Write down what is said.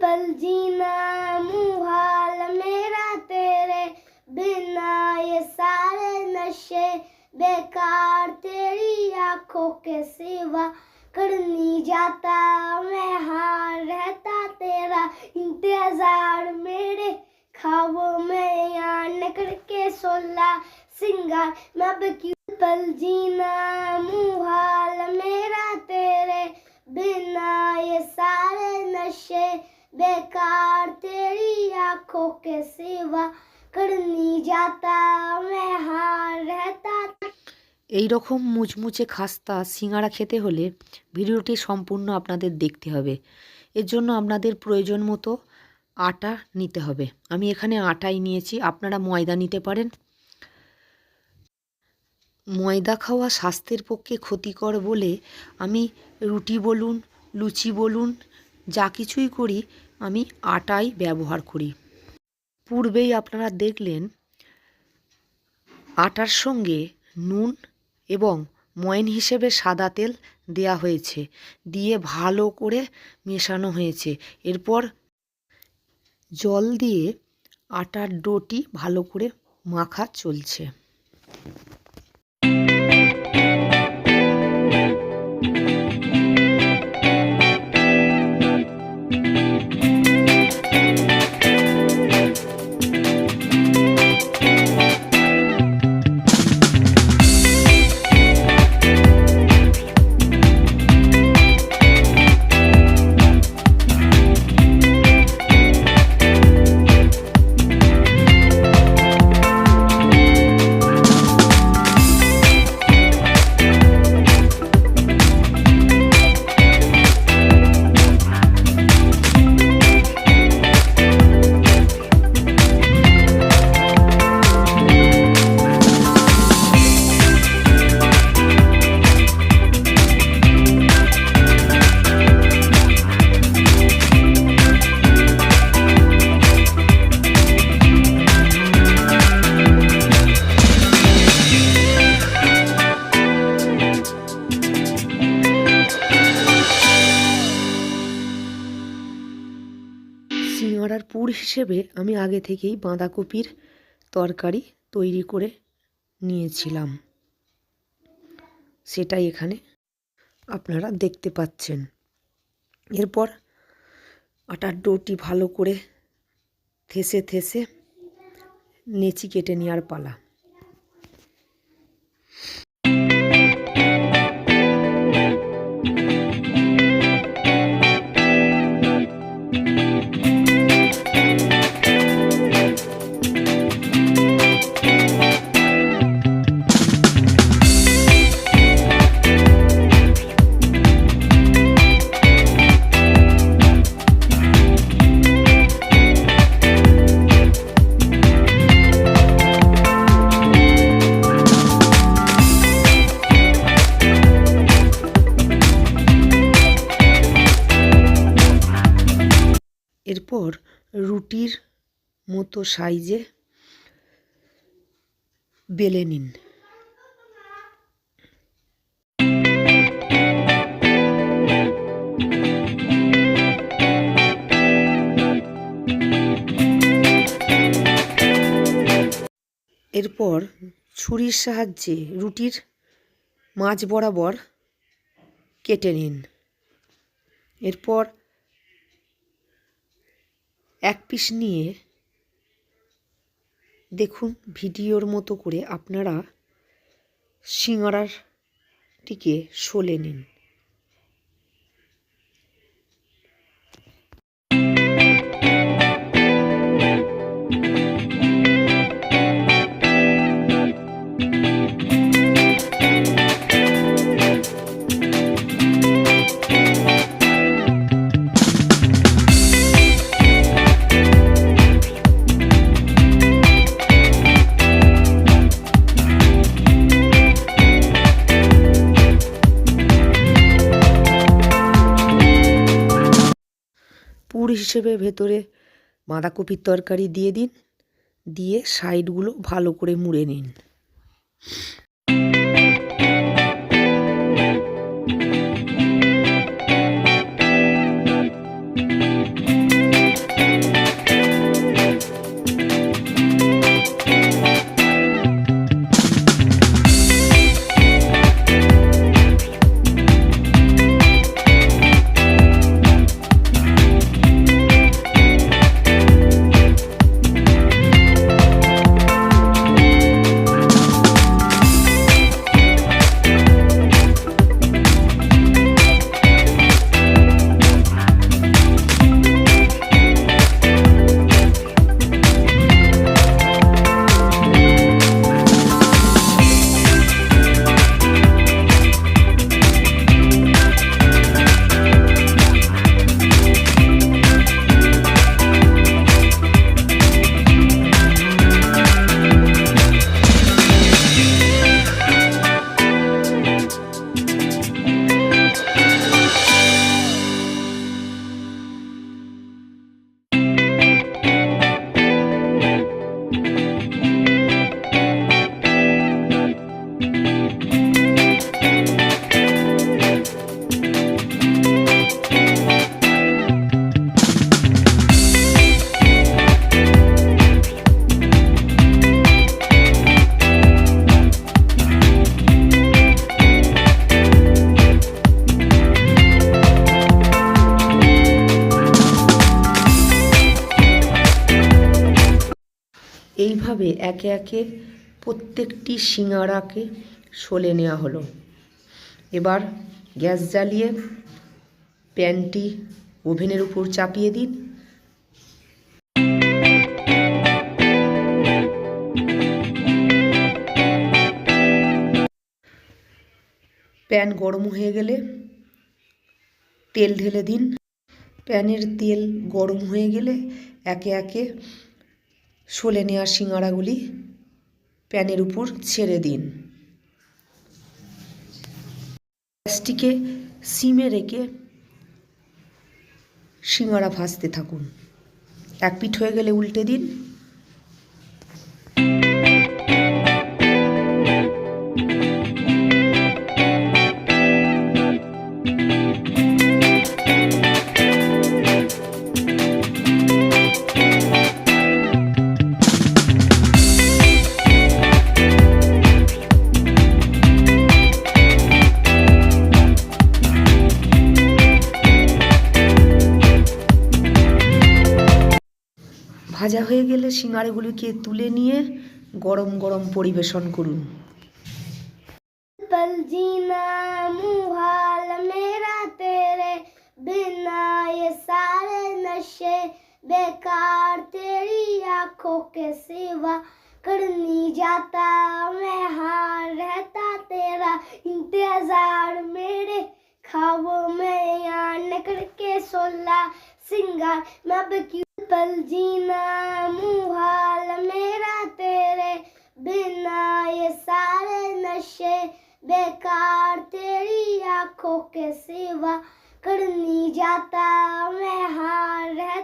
पल जीना मुहाल मेरा तेरे बिना, ये सारे नशे बेकार तेरी आंखों के सिवा, कर नहीं जाता मैं हार रहता तेरा इंतजार, मेरे ख्वाबों में यहाँ निकल के सोला सिंगार, मैं अब क्यों पल जीना मुहाल मेरा तेरे बिना, ये सारे नशे बेकार तेरी आंखों के सिवा, कर नहीं जाता मैं हार रहता। এই রকম মুচমুচে খাস্তা সিঙ্গারা খেতে হলে ভিডিওটি সম্পূর্ণ আপনাদের দেখতে হবে। এর জন্য আপনাদের প্রয়োজন মতো আটা নিতে হবে। আমি এখানে আটাই নিয়েছি, আপনারা ময়দা নিতে পারেন। ময়দা খাওয়া স্বাস্থ্যের পক্ষে ক্ষতিকর বলে আমি রুটি বলুন লুচি বলুন যা কিছুই করি আমি আটাই ব্যবহার করি। পূর্বেই আপনারা দেখলেন আটার সঙ্গে নুন এবং ময়ন হিসেবে সাদা তেল দেয়া হয়েছে, দিয়ে ভালো করে মেশানো হয়েছে। এরপর জল দিয়ে আটার ডোটি ভালো করে মাখা চলছে। সিঙ্গারার পুর হিসেবে আমি আগে থেকেই বাঁধাকপির তরকারি তৈরি করে নিয়েছিলাম, সেটাই এখানে আপনারা দেখতে পাচ্ছেন। এরপর আটার ডোটি ভালো করে থেসে থেসে নেচি কেটে নেওয়ার পালা। এরপর রুটির মতো সাইজে বেলে নিন। এরপর ছুরির সাহায্যে রুটির মাঝ বরাবর কেটে নিন। এরপর এক পিস নিয়ে দেখুন ভিডিওর মতো করে আপনারা সিঙ্গারাটিকে সলে নিন। পুর হিসেবে ভেতরে বাঁধাকপির তরকারি দিয়ে দিন, দিয়ে সাইডগুলো ভালো করে মুড়ে নিন। এইভাবে একে একে প্রত্যেকটি সিঙাড়াকে সলে নেওয়া হলো। এবার গ্যাস জ্বালিয়ে প্যানটি ওভেনের উপর চাপিয়ে দিন। প্যান গরম হয়ে গেলে তেল ঢেলে দিন। প্যানের তেল গরম হয়ে গেলে একে একে সলে নেওয়া সিঙাড়াগুলি প্যানের উপর ছেড়ে দিন। গ্যাসটিকে সিমে রেখে সিঙাড়া ভাজতে থাকুন। এক পিঠ হয়ে গেলে উল্টে দিন। ভাজা হয়ে গেলে সিঙাড়াগুলিকে তুলে নিয়ে গরম গরম পরিবেশন করুন। पल जीना मुहाल मेरा तेरे बिना, ये सारे नशे बेकार तेरी आंखों के सिवा। कर नहीं जाता मैं हार रहता तेरा इंतजार, मेरे ख्वाबों में यहाँ निकल के सोला सिंगार। मैं अब क्यों पल जीना मुहाल मेरा तेरे बिना, ये सारे नशे बेकार तेरी आंखों के सिवा। कर नहीं जाता मैं हार रहता